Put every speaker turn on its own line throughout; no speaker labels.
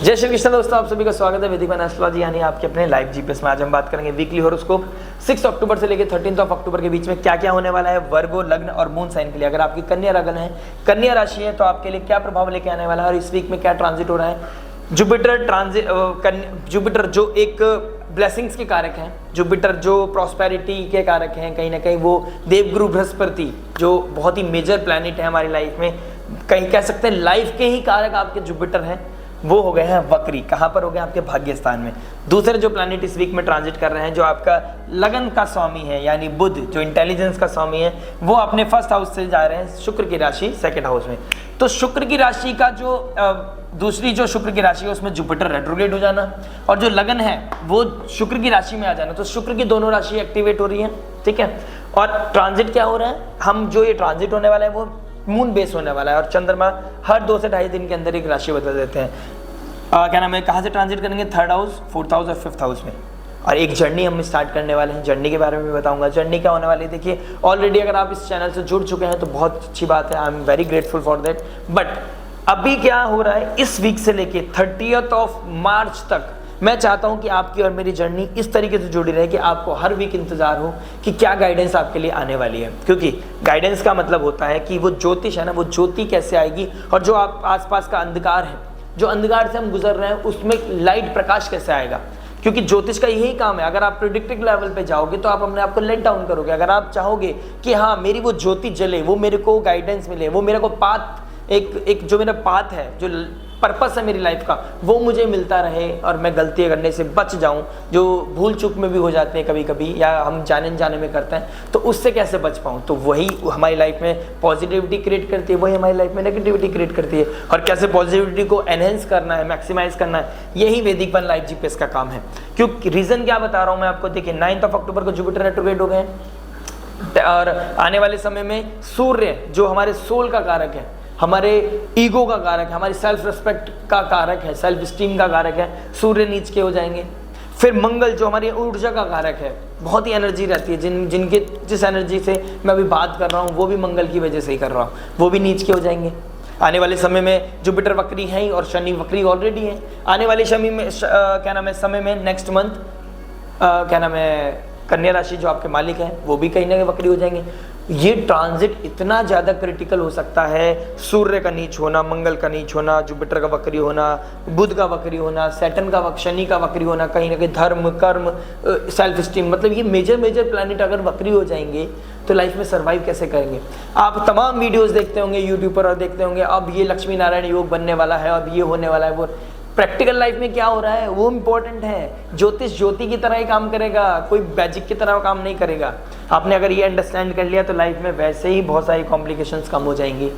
जय श्री कृष्ण दोस्तों, आप सभी का स्वागत है वैदिक एस्ट्रोलॉजी यानी आपके अपने लाइव जीपीएस में। आज हम बात करेंगे वीकली हॉरोस्कोप 6 अक्टूबर से लेकर 13 अक्टूबर के बीच में क्या क्या होने वाला है वर्गो लग्न और मून साइन के लिए। अगर आपकी कन्या लग्न है, कन्या राशि है, तो आपके लिए क्या प्रभाव लेके आने वाला है और इस वीक में क्या ट्रांजिट हो रहा है। जुपिटर जो एक ब्लेसिंग्स के कारक हैं, जुपिटर जो प्रॉस्पेरिटी के कारक हैं, कहीं ना कहीं वो देवगुरु बृहस्पति जो बहुत ही मेजर प्लैनेट है हमारी लाइफ में, कहीं कह सकते हैं लाइफ के ही कारक आपके जुपिटर हैं, वो हो गए हैं वक्री। कहाँ पर हो गए? आपके भाग्य स्थान में। दूसरे जो प्लैनेट इस वीक में ट्रांजिट कर रहे हैं, जो आपका लगन का स्वामी है यानी बुध, जो इंटेलिजेंस का स्वामी है, वो अपने फर्स्ट हाउस से जा रहे हैं शुक्र की राशि सेकंड हाउस में। तो शुक्र की राशि का जो दूसरी जो शुक्र की राशि है उसमें जुपिटर रेट्रोग्रेड हो जाना और जो लगन है वो शुक्र की राशि में आ जाना, तो शुक्र की दोनों राशि एक्टिवेट हो रही है, ठीक है। और ट्रांजिट क्या हो रहा है, हम जो ये ट्रांजिट होने वाला है वो मून बेस होने वाला है और चंद्रमा हर 2 से ढाई दिन के अंदर एक राशि बदल देते हैं। क्या नाम है, कहाँ से ट्रांजिट करेंगे? 3rd हाउस, 4th हाउस और 5th हाउस में। और एक जर्नी हम स्टार्ट करने वाले हैं, जर्नी के बारे में बताऊंगा। जर्नी क्या होने वाली है, देखिए ऑलरेडी अगर आप इस चैनल से जुड़ चुके हैं तो बहुत अच्छी बात है, I am very grateful for that. But अभी क्या हो रहा है, इस वीक से लेके 30 मार्च तक मैं चाहता हूं कि आपकी और मेरी जर्नी इस तरीके से जुड़ी रहे कि आपको हर वीक इंतजार हो कि क्या गाइडेंस आपके लिए आने वाली है। क्योंकि गाइडेंस का मतलब होता है कि वो ज्योतिष है ना, वो ज्योति कैसे आएगी और जो आप आसपास का अंधकार है, जो अंधकार से हम गुजर रहे हैं, उसमें लाइट प्रकाश कैसे आएगा। क्योंकि ज्योतिष का यही काम है। अगर आप प्रेडिक्टिव लेवल पे जाओगे तो आप अपने आप को लेट डाउन करोगे। अगर आप चाहोगे कि हाँ मेरी वो ज्योति जले, वो मेरे को गाइडेंस मिले, वो मेरे को पाथ एक जो मेरा पाथ है, जो पर्पस है मेरी लाइफ का, वो मुझे मिलता रहे और मैं गलतियां करने से बच जाऊं, जो भूल चूक में भी हो जाते हैं कभी कभी या हम जाने जाने में करते हैं, तो उससे कैसे बच पाऊं। तो वही हमारी लाइफ में पॉजिटिविटी क्रिएट करती है, वही हमारी लाइफ में नेगेटिविटी क्रिएट करती है। और कैसे पॉजिटिविटी को एनहेंस करना है, मैक्सिमाइज करना है, यही वैदिक वन लाइफ जीपीएस का काम है। क्योंकि रीजन क्या बता रहा हूँ मैं आपको, देखिए 9 अक्टूबर को जुपिटर रेट्रोग्रेड हो गए और आने वाले समय में सूर्य जो हमारे सोल का कारक है, हमारे ईगो का कारक है, हमारी सेल्फ रिस्पेक्ट का कारक है, सेल्फ स्टीम का कारक है, सूर्य नीच के हो जाएंगे। फिर मंगल जो हमारी ऊर्जा का कारक है, बहुत ही एनर्जी रहती है, जिस एनर्जी से मैं अभी बात कर रहा हूँ वो भी मंगल की वजह से ही कर रहा हूँ, वो भी नीच के हो जाएंगे। आने वाले समय में जुपिटर वक्री है ही और शनि वक्री ऑलरेडी है। आने वाले समय में नेक्स्ट मंथ क्या नाम है, कन्या राशि जो आपके मालिक हैं वो भी कहीं ना कहीं वक्री हो जाएंगे। ये ट्रांजिट इतना ज़्यादा क्रिटिकल हो सकता है, सूर्य का नीच होना, मंगल का नीच होना, जुपिटर का वक्री होना, बुध का वक्री होना, सैटर्न का शनि का वक्री होना, कहीं ना कहीं धर्म, कर्म, सेल्फ स्टीम, मतलब ये मेजर प्लैनेट अगर वक्री हो जाएंगे तो लाइफ में सर्वाइव कैसे करेंगे। आप तमाम वीडियोज़ देखते होंगे यूट्यूब पर और देखते होंगे अब ये लक्ष्मी नारायण योग बनने वाला है, अब ये होने वाला है, वो प्रैक्टिकल लाइफ में क्या हो रहा है वो इंपॉर्टेंट है। ज्योतिष ज्योति की तरह ही काम करेगा, कोई मैजिक की तरह काम नहीं करेगा। आपने अगर ये अंडरस्टैंड कर लिया तो लाइफ में वैसे ही बहुत सारी कॉम्प्लिकेशंस कम हो जाएंगी।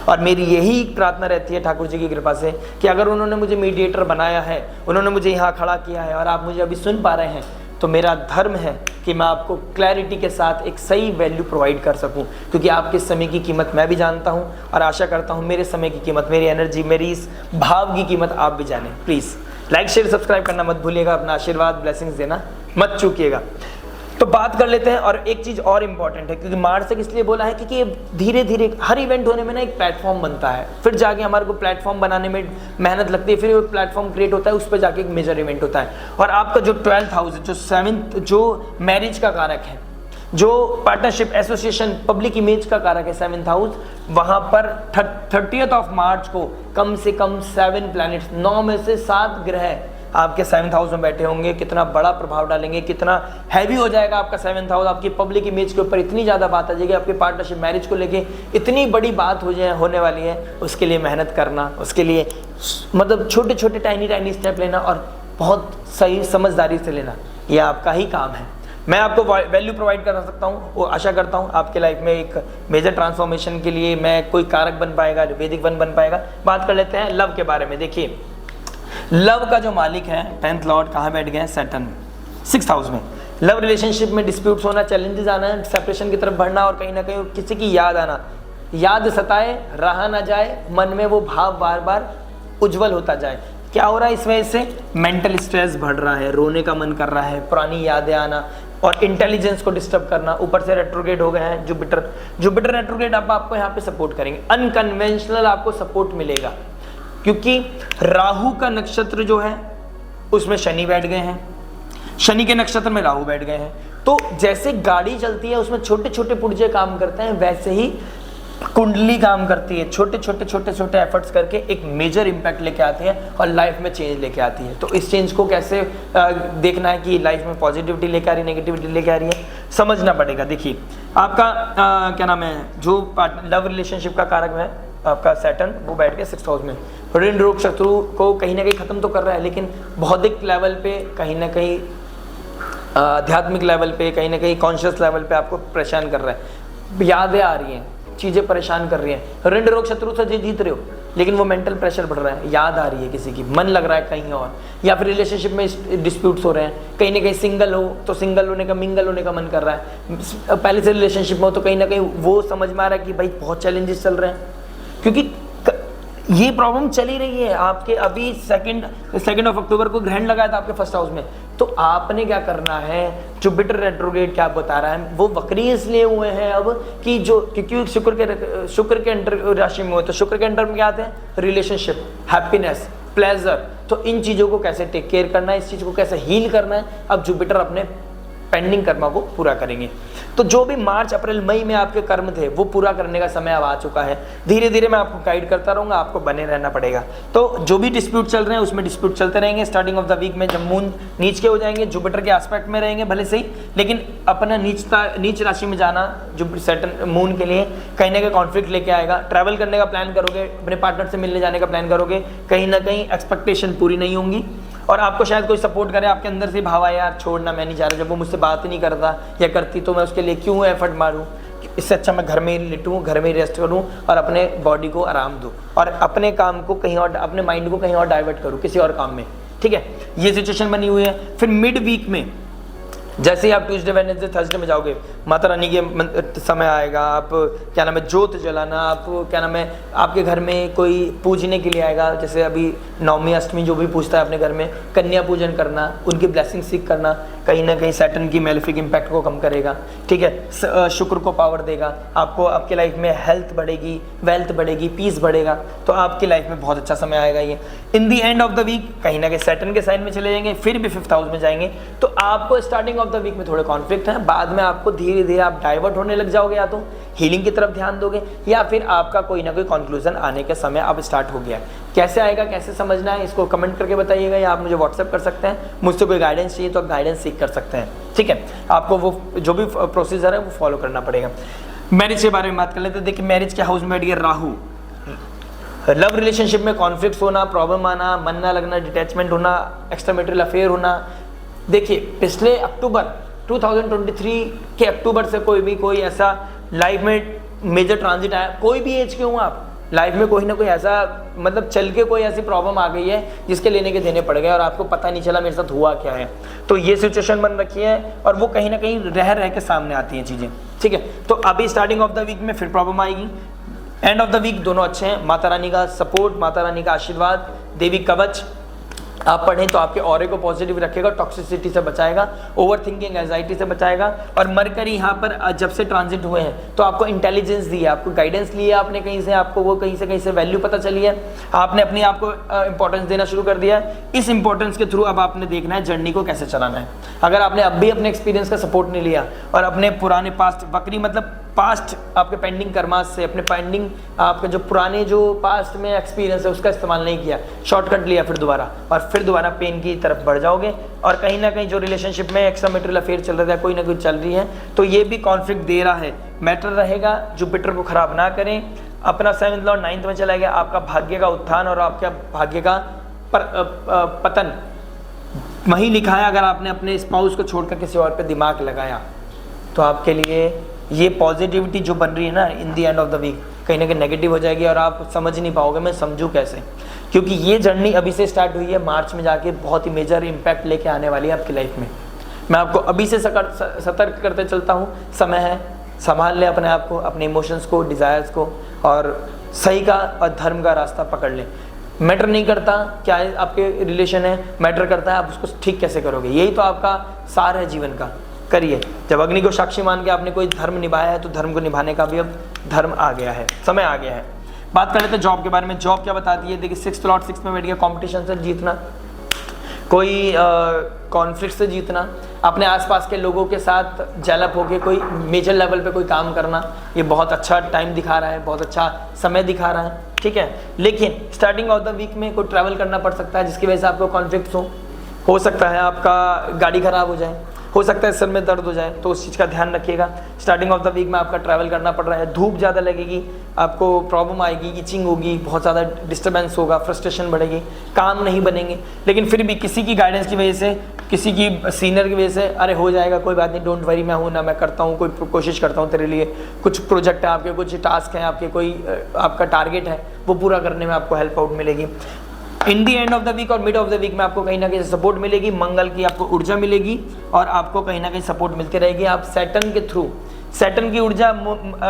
और मेरी यही प्रार्थना रहती है ठाकुर जी की कृपा से कि अगर उन्होंने मुझे मीडिएटर बनाया है, उन्होंने मुझे यहाँ खड़ा किया है और आप मुझे अभी सुन पा रहे हैं, तो मेरा धर्म है कि मैं आपको क्लैरिटी के साथ एक सही वैल्यू प्रोवाइड कर सकूं। क्योंकि आपके समय की कीमत मैं भी जानता हूं और आशा करता हूं मेरे समय की कीमत, मेरी एनर्जी, मेरी इस भाव की कीमत आप भी जानें। प्लीज़ लाइक शेयर सब्सक्राइब करना मत भूलिएगा, अपना आशीर्वाद ब्लेसिंग्स देना मत चूकिएगा। तो बात कर लेते हैं। और एक चीज़ और इम्पॉर्टेंट है, क्योंकि मार्च तक इसलिए बोला है क्योंकि धीरे धीरे हर इवेंट होने में ना एक प्लेटफॉर्म बनता है, फिर जाके हमारे को प्लेटफॉर्म बनाने में मेहनत लगती है, फिर वो प्लेटफॉर्म क्रिएट होता है, उस पर जाके एक मेजर इवेंट होता है। और आपका जो 12th हाउस है, जो 7th, जो मैरिज का कारक है, जो पार्टनरशिप, एसोसिएशन, पब्लिक इमेज का कारक है 7th हाउस, वहाँ पर 30 मार्च को कम से कम 7 प्लैनेट्स, 9 में से 7 ग्रह आपके 7th हाउस में बैठे होंगे। कितना बड़ा प्रभाव डालेंगे, कितना हैवी हो जाएगा आपका 7th हाउस, आपकी पब्लिक इमेज के ऊपर इतनी ज़्यादा बात आ जाएगी, आपके पार्टनरशिप, मैरिज को लेके इतनी बड़ी बात होने वाली है। उसके लिए मेहनत करना, उसके लिए मतलब छोटे छोटे टाइनी स्टेप लेना और बहुत सही समझदारी से लेना, यह आपका ही काम है। मैं आपको वैल्यू प्रोवाइड कर सकता हूँ, वो आशा करता हूँ आपके लाइफ में एक मेजर ट्रांसफॉर्मेशन के लिए मैं कोई कारक बन पाएगा, वैदिक वन बन पाएगा। बात कर लेते हैं लव के बारे में। देखिए लव का जो मालिक है 10th लॉर्ड कहाँ बैठ गए हैं? सैटर्न 6th हाउस में। लव रिलेशनशिप में डिस्प्यूट्स होना, चैलेंजेस आना, सेपरेशन की तरफ बढ़ना और कहीं ना कहीं किसी की याद आना, याद सताए, रहा ना जाए, मन में वो भाव बार बार उज्जवल होता जाए। क्या हो रहा है इस वजह से? मेंटल स्ट्रेस बढ़ रहा है, रोने का मन कर रहा है, पुरानी यादें आना और इंटेलिजेंस को डिस्टर्ब करना। ऊपर से रेट्रोग्रेड हो गए हैं जुपिटर रेट्रोग्रेड आपको यहाँ पे सपोर्ट करेंगे, अनकन्वेंशनल आपको सपोर्ट मिलेगा। क्योंकि राहु का नक्षत्र जो है उसमें शनि बैठ गए हैं, शनि के नक्षत्र में राहु बैठ गए हैं। तो जैसे गाड़ी चलती है उसमें छोटे छोटे पुर्जे काम करते हैं, वैसे ही कुंडली काम करती है, छोटे छोटे छोटे छोटे एफर्ट्स करके एक मेजर इंपैक्ट लेके आती है और लाइफ में चेंज लेके आती है। तो इस चेंज को कैसे देखना है कि लाइफ में पॉजिटिविटी लेके आ रही है, नेगेटिविटी लेके आ रही है, समझना पड़ेगा। देखिए आपका क्या नाम है, जो लव रिलेशनशिप का कारक है आपका सैटर्न, वो बैठ के 6th हाउस में ऋण रोग शत्रु को कहीं ना कहीं खत्म तो कर रहा है, लेकिन बौद्धिक लेवल पे कहीं ना कहीं, आध्यात्मिक लेवल पे कहीं ना कहीं, कॉन्शियस लेवल पे आपको परेशान कर रहा है। यादें आ रही हैं, चीज़ें परेशान कर रही हैं, ऋण रोग शत्रु से जीत रहे हो लेकिन वो मेंटल प्रेशर बढ़ रहा है, याद आ रही है किसी की, मन लग रहा है कहीं और, या फिर रिलेशनशिप में डिस्प्यूट्स हो रहे हैं, कहीं ना कहीं सिंगल हो तो सिंगल होने का, मिंगल होने का मन कर रहा है। पहले से रिलेशनशिप में हो तो कहीं ना कहीं वो समझ में आ रहा है कि भाई बहुत चैलेंजेस चल रहे हैं, क्योंकि ये प्रॉब्लम चली रही है आपके। अभी 2 अक्टूबर को ग्रहण लगाया था आपके 1st हाउस में, तो आपने क्या करना है, जुपिटर रेट्रोग्रेड क्या बता रहा है, वो वक्री इसलिए हुए हैं अब कि जो, क्योंकि शुक्र के अंडर राशि में हुए, तो शुक्र के अंडर में क्या आते हैं, रिलेशनशिप, हैप्पीनेस, प्लेजर। तो इन चीज़ों को कैसे टेक केयर करना है, इस चीज़ को कैसे हील करना है, अब जुपिटर अपने पेंडिंग कर्मा को पूरा करेंगे। तो जो भी मार्च अप्रैल मई में आपके कर्म थे वो पूरा करने का समय अब आ चुका है। धीरे धीरे मैं आपको गाइड करता रहूँगा, आपको बने रहना पड़ेगा। तो जो भी डिस्प्यूट चल रहे हैं उसमें डिस्प्यूट चलते रहेंगे। स्टार्टिंग ऑफ द वीक में जब मून नीच के हो जाएंगे, जुपिटर के एस्पेक्ट में रहेंगे भले सही, लेकिन अपना नीच राशि में जाना जुपिटर सैटर्न मून के लिए कहीं ना कहीं कॉन्फ्लिक्ट लेके आएगा। ट्रैवल करने का प्लान करोगे, अपने पार्टनर से मिलने जाने का प्लान करोगे, कहीं ना कहीं एक्सपेक्टेशन पूरी नहीं होंगी और आपको शायद कोई सपोर्ट करे, आपके अंदर से भाव आया यार छोड़ना मैं नहीं चाह रहा, जब वो मुझसे बात ही नहीं करता या करती तो मैं उसके लिए क्यों एफर्ट मारूं, इससे अच्छा मैं घर में ही लेटूं, घर में ही रेस्ट करूं और अपने बॉडी को आराम दूं और अपने काम को कहीं और, अपने माइंड को कहीं और डाइवर्ट करूं किसी और काम में। ठीक है, ये सिचुएशन बनी हुई है। फिर मिड वीक में जैसे ही आप ट्यूसडे वेडनेसडे थर्सडे में जाओगे, माता रानी के समय आएगा, आप क्या नाम है ज्योत जलाना, आप क्या नाम है आपके घर में कोई पूजने के लिए आएगा, जैसे अभी नवमी अष्टमी जो भी पूजता है अपने घर में, कन्या पूजन करना, उनकी ब्लेसिंग सीख करना, कहीं ना कहीं सैटर्न की मेलेफिक इम्पैक्ट को कम करेगा। ठीक है, शुक्र को पावर देगा आपको, आपकी लाइफ में हेल्थ बढ़ेगी, वेल्थ बढ़ेगी, पीस बढ़ेगा, तो आपकी लाइफ में बहुत अच्छा समय आएगा ये। इन the end of the week कहीं ना कहीं सैटर्न के साइन में चले जाएंगे, फिर भी 5th हाउस में जाएंगे, तो आपको स्टार्टिंग ऑफ द वीक में थोड़े कॉन्फ्लिक्ट हैं, बाद में आपको धीरे धीरे आप डाइवर्ट होने लग जाओगे, या तो हीलिंग की तरफ ध्यान दोगे या फिर आपका कोई ना कोई कंक्लूजन आने का समय अब स्टार्ट हो गया है। कैसे आएगा, कैसे समझना है, इसको कमेंट करके बताइएगा या आप मुझे व्हाट्सएप कर सकते हैं। मुझसे कोई गाइडेंस चाहिए तो आप गाइडेंस सीख कर सकते हैं। ठीक है, आपको वो जो भी प्रोसीजर है वो फॉलो करना पड़ेगा। मैरिज के बारे में बात कर लेते हैं। देखिए मैरिज के हाउस में बैठ गया राहु, लव रिलेशनशिप में कॉन्फ्लिक्ट होना, प्रॉब्लम आना, मन ना लगना, डिटैचमेंट होना, एक्स्ट्रा मैरिटल अफेयर होना। देखिए पिछले अक्टूबर 2023 के अक्टूबर से कोई ऐसा लाइफ में मेजर ट्रांजिट आया, कोई भी एज के हो आप, लाइफ में कोई ना कोई ऐसा मतलब चल के कोई ऐसी प्रॉब्लम आ गई है जिसके लेने के देने पड़ गए और आपको पता नहीं चला मेरे साथ हुआ क्या है। तो ये सिचुएशन बन रखी है और वो कहीं ना कहीं रह के सामने आती हैं चीज़ें। ठीक है, तो अभी स्टार्टिंग ऑफ द वीक में फिर प्रॉब्लम आएगी, एंड ऑफ द वीक दोनों अच्छे हैं। माता रानी का सपोर्ट, माता रानी का आशीर्वाद, देवी कवच आप पढ़ें तो आपके ऑरे को पॉजिटिव रखेगा, टॉक्सिसिटी से बचाएगा, ओवर थिंकिंग, एंजाइटी से बचाएगा। और मरकरी यहाँ पर जब से ट्रांजिट हुए हैं तो आपको इंटेलिजेंस दी है, आपको गाइडेंस ली है आपने कहीं से, आपको वो कहीं से वैल्यू पता चली है, आपने अपने आप को इंपॉर्टेंस देना शुरू कर दिया है। इस इंपॉर्टेंस के थ्रू अब आपने देखना है जर्नी को कैसे चलाना है। अगर आपने अब भी अपने एक्सपीरियंस का सपोर्ट नहीं लिया और अपने पुराने पास्ट बकरी मतलब पास्ट आपके पेंडिंग कर्मास से, अपने पेंडिंग आपके जो पुराने जो पास्ट में एक्सपीरियंस है उसका इस्तेमाल नहीं किया, शॉर्टकट लिया फिर दोबारा पेन की तरफ बढ़ जाओगे। और कहीं ना कहीं जो रिलेशनशिप में एक्स्ट्रा मैरिटल अफेयर चल रहा है, कोई ना कोई चल रही है, तो ये भी कॉन्फ्लिक्ट दे रहा है। मैटर रहेगा, जुपिटर को खराब ना करें। अपना 7th लॉर्ड 9th में चला गया, आपका भाग्य का उत्थान और आपका भाग्य का पतन वहीं लिखा है। अगर आपने अपने स्पाउस को छोड़कर किसी और पे दिमाग लगाया तो आपके लिए ये पॉजिटिविटी जो बन रही है ना इन the end of the week कहीं ना कहीं नेगेटिव हो जाएगी और आप समझ नहीं पाओगे मैं समझूं कैसे, क्योंकि ये जर्नी अभी से स्टार्ट हुई है, मार्च में जाके बहुत ही मेजर इम्पैक्ट लेके आने वाली है आपकी लाइफ में। मैं आपको अभी से सतर्क करते चलता हूँ, समय है, संभाल ले अपने आप को, अपने इमोशंस को, डिज़ायर्स को, और सही का और धर्म का रास्ता पकड़ लें। मैटर नहीं करता क्या आपके रिलेशन है, मैटर करता है आप उसको ठीक कैसे करोगे। यही तो आपका सार है जीवन का। करिए, जब अग्नि को साक्षी मान के आपने कोई धर्म निभाया है तो धर्म को निभाने का भी अब धर्म आ गया है, समय आ गया है। बात कर लेते हैं जॉब के बारे में। जॉब क्या बताती है, देखिए 6th लॉट 6 में बैठ गया, कंपटीशन से जीतना, कोई कॉन्फ्लिक्ट से जीतना, अपने आसपास के लोगों के साथ जेलअप होके कोई मेजर लेवल पे कोई काम करना, ये बहुत अच्छा टाइम दिखा रहा है, बहुत अच्छा समय दिखा रहा है, ठीक है। लेकिन स्टार्टिंग ऑफ द वीक में कोई ट्रैवल करना पड़ सकता है जिसकी वजह से आपको कॉन्फ्लिक्ट हो सकता है आपका गाड़ी खराब हो जाए, हो सकता है सिर में दर्द हो जाए, तो उस चीज़ का ध्यान रखिएगा। स्टार्टिंग ऑफ द वीक में आपका ट्रैवल करना पड़ रहा है, धूप ज़्यादा लगेगी, आपको प्रॉब्लम आएगी, इचिंग होगी, बहुत ज़्यादा डिस्टर्बेंस होगा, फ्रस्ट्रेशन बढ़ेगी, काम नहीं बनेंगे। लेकिन फिर भी किसी की गाइडेंस की वजह से, किसी की सीनियर की वजह से, अरे हो जाएगा, कोई बात नहीं, डोंट वरी, मैं हूँ ना, मैं करता हूँ, कोई कोशिश करता हूँ तेरे लिए, कुछ प्रोजेक्ट है आपके, कुछ टास्क हैं आपके, कोई आपका टारगेट है, वो पूरा करने में आपको हेल्प आउट मिलेगी। इन the end of the week और मिड ऑफ द वीक में आपको कहीं ना कहीं सपोर्ट मिलेगी, मंगल की आपको ऊर्जा मिलेगी और आपको कहीं ना कहीं सपोर्ट मिलती रहेगी। आप सैटर्न के थ्रू, सैटर्न की ऊर्जा,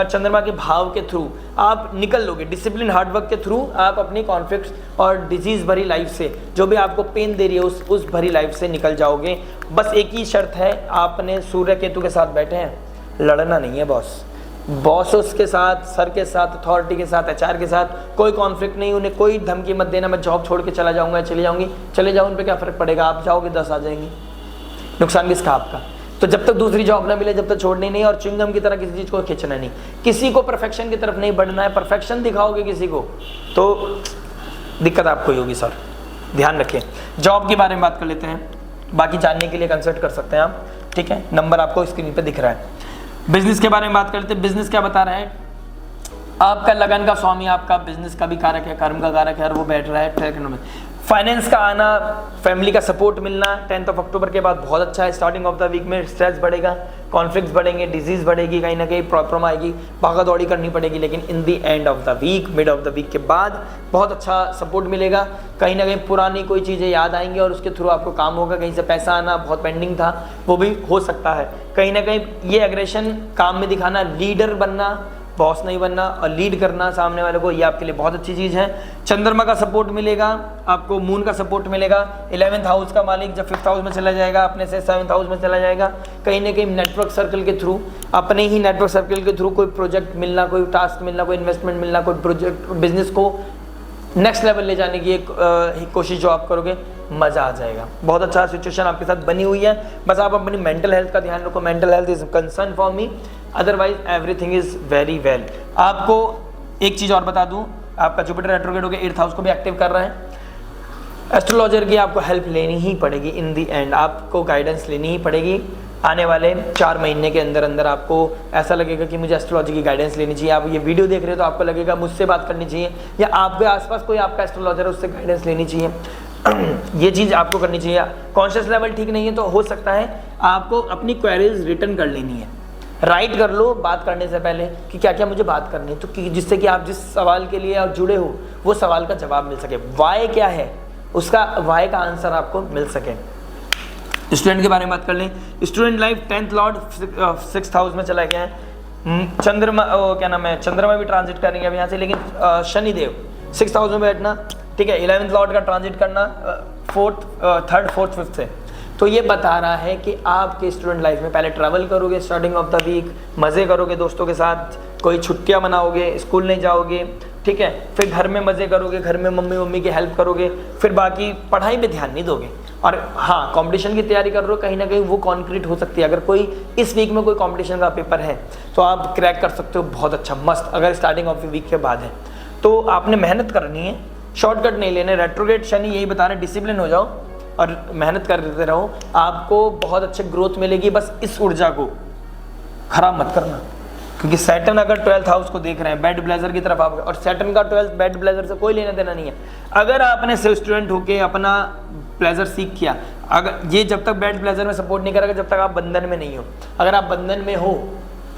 चंद्रमा के भाव के थ्रू आप निकल लोगे, डिसिप्लिन हार्डवर्क के थ्रू आप अपनी कॉन्फ्लिक्ट और डिजीज भरी लाइफ से, जो भी आपको पेन दे रही है उस भरी लाइफ से निकल जाओगे। बस एक ही शर्त है, आपने सूर्य केतु के साथ बैठे हैं, लड़ना नहीं है बॉसों के साथ, सर के साथ, अथॉरिटी के साथ, एचआर के साथ कोई कॉन्फ्लिक्ट नहीं, उन्हें कोई धमकी मत देना, मैं जॉब छोड़ के चला जाऊंगा, चली जाऊंगी, चले जाओ, उन पर क्या फ़र्क पड़ेगा, आप जाओगे 10 आ जाएंगे, नुकसान किसका, आपका। तो जब तक दूसरी जॉब ना मिले, जब तक छोड़नी नहीं, और च्युइंगम की तरह किसी चीज़ को खींचना नहीं, किसी को परफेक्शन की तरफ नहीं बढ़ना है। परफेक्शन दिखाओगे किसी को तो दिक्कत आपको ही होगी सर, ध्यान रखें। जॉब के बारे में बात कर लेते हैं, बाकी जानने के लिए कंसल्ट कर सकते हैं आप, ठीक है, नंबर आपको स्क्रीन पर दिख रहा है। बिजनेस के बारे में बात करते हैं। बिजनेस क्या बता रहा है, आपका लगन का स्वामी आपका बिजनेस का भी कारक है, कर्म का कारक है, और वो बैठ रहा है ट्रैक में। फाइनेंस का आना, फैमिली का सपोर्ट मिलना 10 अक्टूबर के बाद बहुत अच्छा है। स्टार्टिंग ऑफ द वीक में स्ट्रेस बढ़ेगा, कॉन्फ्लिक्ट्स बढ़ेंगे, डिजीज बढ़ेगी, कहीं ना कहीं प्रॉब्लम आएगी, भागा दौड़ी करनी पड़ेगी। लेकिन in the end of the week, mid of the week के बाद बहुत अच्छा सपोर्ट मिलेगा। कहीं ना कहीं पुरानी कोई चीज़ें याद आएंगी और उसके थ्रू आपको काम होगा। कहीं से पैसा आना बहुत पेंडिंग था, वो भी हो सकता है। कहीं ना कहीं ये एग्रेशन काम में दिखाना, लीडर बनना, बॉस नहीं बनना, और लीड करना सामने वाले को, ये आपके लिए बहुत अच्छी चीज़ है। चंद्रमा का सपोर्ट मिलेगा आपको, मून का सपोर्ट मिलेगा। 11th हाउस का मालिक जब 5th हाउस में चला जाएगा, अपने से 7th हाउस में चला जाएगा। कहीं ना कहीं नेटवर्क सर्कल के थ्रू, अपने ही नेटवर्क सर्कल के थ्रू कोई प्रोजेक्ट मिलना, कोई टास्क मिलना, कोई इन्वेस्टमेंट मिलना, कोई प्रोजेक्ट, बिजनेस को नेक्स्ट लेवल ले जाने की एक कोशिश जो आप करोगे, मज़ा आ जाएगा। बहुत अच्छा सिचुएशन आपके साथ बनी हुई है। बस आप अपनी मेंटल हेल्थ का ध्यान रखो, mental health is concern for me, otherwise everything is very well. आपको एक चीज़ और बता दूं, आपका जुपिटर रेट्रोग्रेड हो गया, 8th हाउस को भी एक्टिव कर रहा है। एस्ट्रोलॉजर की आपको हेल्प लेनी ही पड़ेगी, इन दी एंड आपको गाइडेंस लेनी ही पड़ेगी। आने वाले 4 महीने के अंदर अंदर आपको ऐसा लगेगा कि मुझे एस्ट्रोलॉजी की गाइडेंस लेनी चाहिए। आप ये वीडियो देख रहे हो तो आपको लगेगा मुझसे बात करनी चाहिए, या आपके आसपास कोई आपका एस्ट्रोलॉजर है उससे गाइडेंस लेनी चाहिए। ये चीज़ आपको करनी चाहिए। कॉन्शियस लेवल ठीक नहीं है तो हो सकता है आपको अपनी क्वेरीज रिटर्न कर लेनी है, राइट कर लो बात करने से पहले कि क्या क्या मुझे बात करनी है, तो जिससे कि आप जिस सवाल के लिए आप जुड़े हो वो सवाल का जवाब मिल सके। वाई क्या है, उसका वाई का आंसर आपको मिल सके। स्टूडेंट के बारे में बात कर लें। Student life 10th Lord 6th house में चला गया है। चंद्रमा क्या नाम है, चंद्रमा भी ट्रांजिट करेंगे अब यहाँ से, लेकिन शनिदेव 6th हाउस में बैठना, ठीक है। 11th लॉर्ड का ट्रांजिट करना 3rd 4th 5th से, तो ये बता रहा है कि आपके स्टूडेंट लाइफ में पहले ट्रैवल करोगे स्टार्टिंग ऑफ द वीक, मज़े करोगे दोस्तों के साथ, कोई छुट्टियां मनाओगे, स्कूल नहीं जाओगे, ठीक है। फिर घर में मज़े करोगे, घर में मम्मी की हेल्प करोगे, फिर बाकी पढ़ाई पे ध्यान नहीं दोगे। और हाँ, कंपटीशन की तैयारी कर रहे हो, कहीं ना कहीं वो कॉन्क्रीट हो सकती है। अगर कोई इस वीक में कोई कंपटीशन का पेपर है तो आप क्रैक कर सकते हो, बहुत अच्छा, मस्त। अगर स्टार्टिंग ऑफ द वीक के बाद है तो आपने मेहनत करनी है, शॉर्टकट नहीं लेने। रेट्रोग्रेड शनि यही बता रहे हैं, डिसिप्लिन हो जाओ और मेहनत करते रहो, आपको बहुत अच्छे ग्रोथ मिलेगी। बस इस ऊर्जा को खराब मत करना, क्योंकि सैटर्न अगर 12th हाउस को देख रहे हैं, बेड ब्लेजर की तरफ आप, और सैटर्न का 12th बेड ब्लेजर से कोई लेना देना नहीं है। अगर आपने स्टूडेंट होके अपना प्लेजर सीख किया, अगर ये जब तक बेड ब्लेजर में सपोर्ट नहीं करेगा जब तक आप बंधन में नहीं हो। अगर आप बंधन में हो,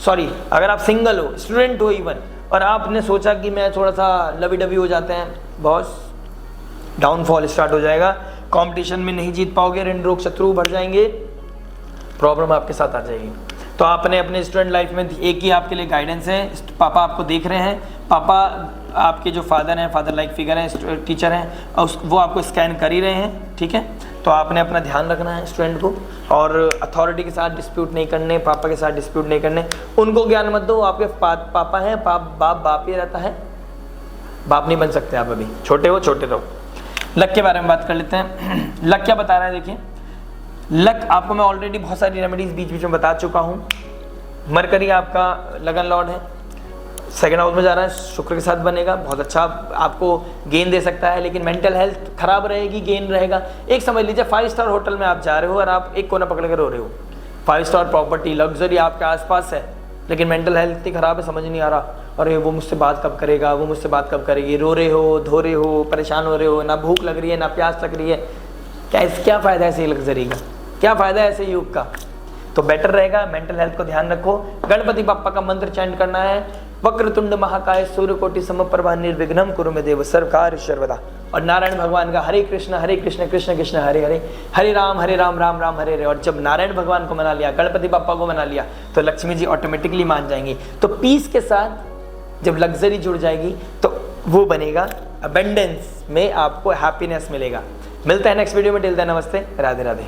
सॉरी, अगर आप सिंगल हो, स्टूडेंट हो इवन, और आपने सोचा कि मैं थोड़ा सा लवी डबी हो जाते हैं, बॉस डाउनफॉल स्टार्ट हो जाएगा, कंपटीशन में नहीं जीत पाओगे, ऋण रोग शत्रु बढ़ जाएंगे, प्रॉब्लम आपके साथ आ जाएगी। तो आपने अपने स्टूडेंट लाइफ में एक ही आपके लिए गाइडेंस है, पापा आपको देख रहे हैं, पापा आपके जो फादर हैं, फादर लाइक फिगर हैं, टीचर हैं, और वो आपको स्कैन कर ही रहे हैं, ठीक है। तो आपने अपना ध्यान रखना है स्टूडेंट को, और अथॉरिटी के साथ डिस्प्यूट नहीं करने, पापा के साथ डिस्प्यूट नहीं करने, उनको ज्ञान मत दो। आपके पापा हैं, बाप ही रहता है, बाप नहीं बन सकते आप, अभी छोटे हो, छोटे रहो। लक के बारे में बात कर लेते हैं। लक क्या बता रहा है, देखिए लक आपको मैं ऑलरेडी बहुत सारी रेमेडीज बीच बीच में बता चुका हूँ। मरकरी आपका लगन लॉर्ड है, सेकंड हाउस में जा रहा है, शुक्र के साथ बनेगा, बहुत अच्छा आपको गेन दे सकता है, लेकिन मेंटल हेल्थ खराब रहेगी, गेन रहेगा। एक समझ लीजिए 5 स्टार होटल में आप जा रहे हो और आप एक कोना पकड़ कर रो रहे हो, 5 स्टार प्रॉपर्टी लग्जरी आपके आसपास है, लेकिन मेंटल हेल्थ इतनी खराब है, समझ नहीं आ रहा, अरे वो मुझसे बात कब करेगा, वो मुझसे बात कब करेगी, रो रहे हो, धो रहे हो, परेशान हो रहे हो, ना भूख लग रही है ना प्यास लग रही है, क्या फ़ायदा है ऐसे लग्जरी का, क्या फ़ायदा है ऐसे युग का। तो बेटर रहेगा, मेंटल हेल्थ को ध्यान रखो। गणपति बाप्पा का मंत्र चैंट करना है, वक्रतुंड महाकाय सूर्यकोटि समप्रभा निर्विघ्नं कुरु मे देव सर्व कार्य सर्वदा। और नारायण भगवान का हरे कृष्ण कृष्ण कृष्ण हरे हरे, हरे राम राम राम हरे हरे। और जब नारायण भगवान को मना लिया, गणपति बाप्पा को मना लिया, तो लक्ष्मी जी ऑटोमेटिकली मान जाएंगी। तो पीस के साथ जब लग्जरी जुड़ जाएगी तो वो बनेगा, अबेंडेंस में आपको हैप्पीनेस मिलेगा। मिलते हैं नेक्स्ट वीडियो में, टिल देन नमस्ते, राधे राधे।